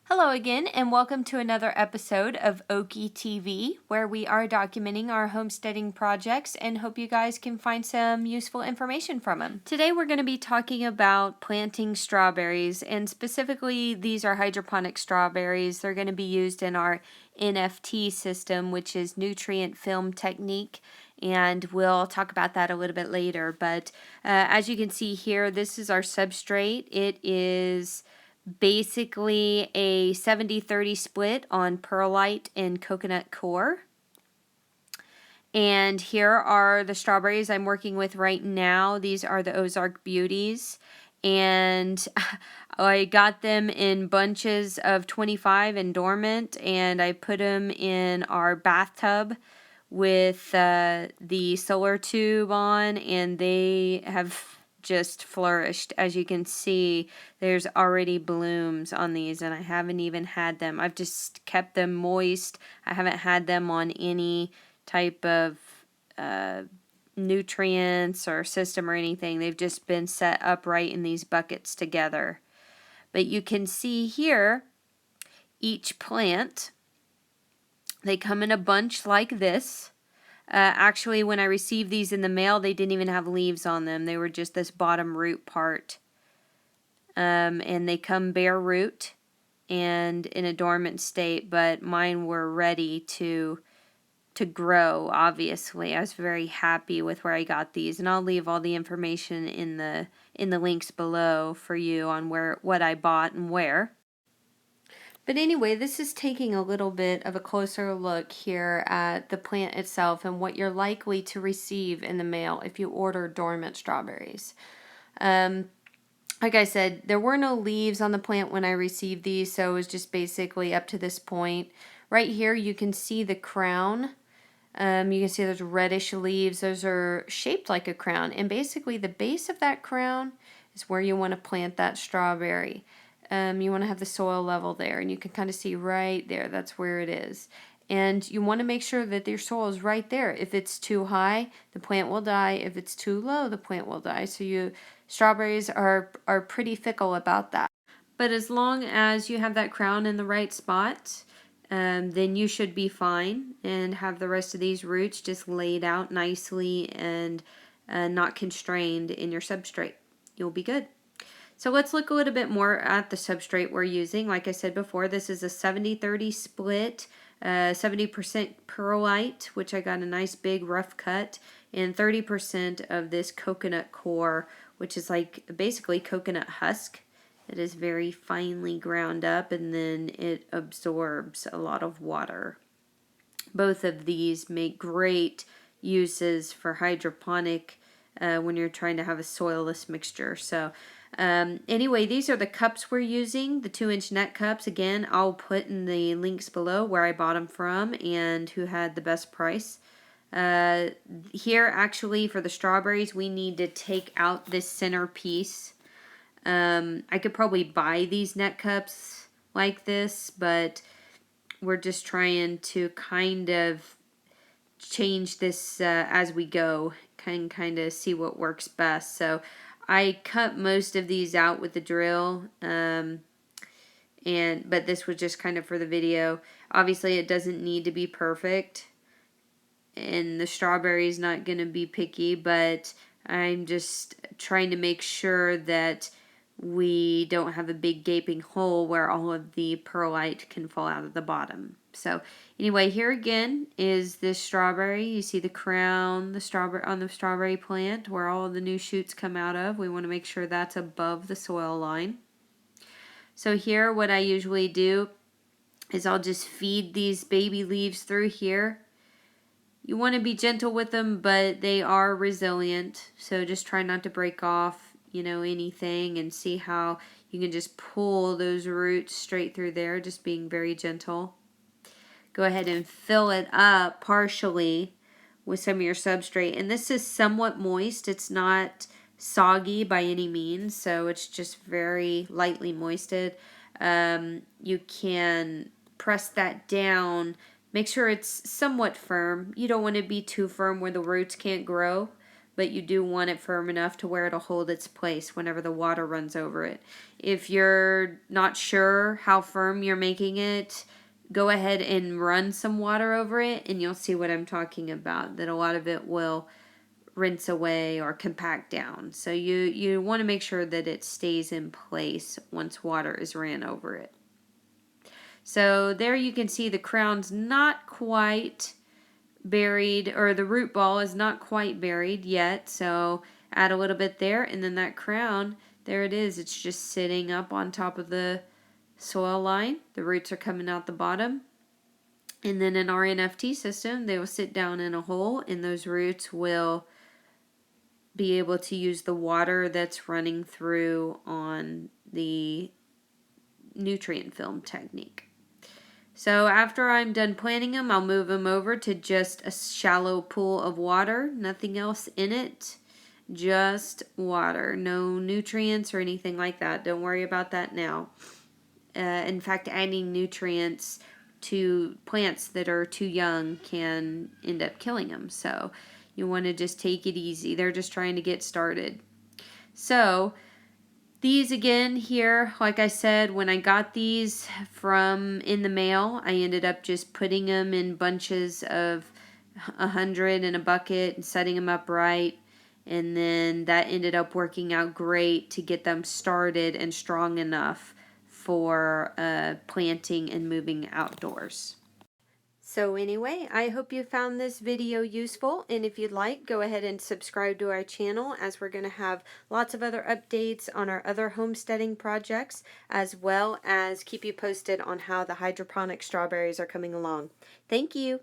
Hello again, and welcome to another episode of okieTV, where we are documenting our homesteading projects and hope you guys can find some useful information from them. Today we're going to be talking about planting strawberries, and specifically these are hydroponic strawberries. They're going to be used in our NFT system, which is nutrient film technique, and we'll talk about that a little bit later. But as you can see here, this is our substrate. It is basically a 70-30 split on perlite and coconut core. And here are the strawberries I'm working with right now. These are the Ozark Beauties. And I got them in bunches of 25 and dormant, and I put them in our bathtub with the solar tube on, and they have just flourished. As you can see, there's already blooms on these, and I haven't even had them. I've just kept them moist. I haven't had them on any type of nutrients or system or anything. They've just been set upright in these buckets together. But you can see here, each plant, they come in a bunch like this. Actually, when I received these in the mail, they didn't even have leaves on them. They were just this bottom root part. And they come bare root and in a dormant state, but mine were ready to grow, obviously. I was very happy with where I got these, and I'll leave all the information in the links below for you on what I bought and where. But anyway, this is taking a little bit of a closer look here at the plant itself and what you're likely to receive in the mail if you order dormant strawberries. Like I said, there were no leaves on the plant when I received these, so it was just basically up to this point. Right here you can see the crown. You can see those reddish leaves. Those are shaped like a crown, and basically the base of that crown is where you want to plant that strawberry. You want to have the soil level there, and you can kind of see right there, that's where it is. And you want to make sure that your soil is right there. If it's too high, the plant will die. If it's too low, the plant will die. So strawberries are pretty fickle about that. But as long as you have that crown in the right spot, then you should be fine and have the rest of these roots just laid out nicely and not constrained in your substrate. You'll be good. So let's look a little bit more at the substrate we're using. Like I said before, this is a 70-30 split, 70% perlite, which I got a nice big rough cut, and 30% of this coconut core, which is like basically coconut husk. It is very finely ground up, and then it absorbs a lot of water. Both of these make great uses for hydroponic when you're trying to have a soilless mixture. So anyway, these are the cups we're using, the 2-inch net cups. Again, I'll put in the links below where I bought them from and who had the best price. Here, actually, for the strawberries, we need to take out this center piece. I could probably buy these net cups like this, but we're just trying to kind of change this as we go, kind of see what works best. So I cut most of these out with the drill, but this was just kind of for the video. Obviously, it doesn't need to be perfect, and the strawberry's not going to be picky, but I'm just trying to make sure that we don't have a big gaping hole where all of the perlite can fall out of the bottom. So anyway, here again is this strawberry. You see the crown, the strawberry on the strawberry plant where all of the new shoots come out of. We want to make sure that's above the soil line. So here what I usually do is I'll just feed these baby leaves through here. You want to be gentle with them, but they are resilient, so just try not to break off anything, and see how you can just pull those roots straight through there, just being very gentle. Go ahead and fill it up partially with some of your substrate, and this is somewhat moist. It's not soggy by any means, so it's just very lightly moisted. You can press that down. Make sure it's somewhat firm. You don't want to be too firm where the roots can't grow, but you do want it firm enough to where it'll hold its place whenever the water runs over it. If you're not sure how firm you're making it, go ahead and run some water over it and you'll see what I'm talking about, that a lot of it will rinse away or compact down. So you want to make sure that it stays in place once water is ran over it. So there you can see the crown's not quite buried, or the root ball is not quite buried yet. So add a little bit there, and then that crown, there it is. It's just sitting up on top of the soil line. The roots are coming out the bottom. And then in our NFT system, they will sit down in a hole, and those roots will be able to use the water that's running through on the nutrient film technique. So after I'm done planting them, I'll move them over to just a shallow pool of water, nothing else in it, just water, no nutrients or anything like that. Don't worry about that now. In fact, adding nutrients to plants that are too young can end up killing them. So you want to just take it easy. They're just trying to get started. So these again here, like I said, when I got these from in the mail, I ended up just putting them in bunches of 100 in a bucket and setting them up right. And then that ended up working out great to get them started and strong enough for planting and moving outdoors. So anyway, I hope you found this video useful, and if you'd like, go ahead and subscribe to our channel, as we're going to have lots of other updates on our other homesteading projects, as well as keep you posted on how the hydroponic strawberries are coming along. Thank you.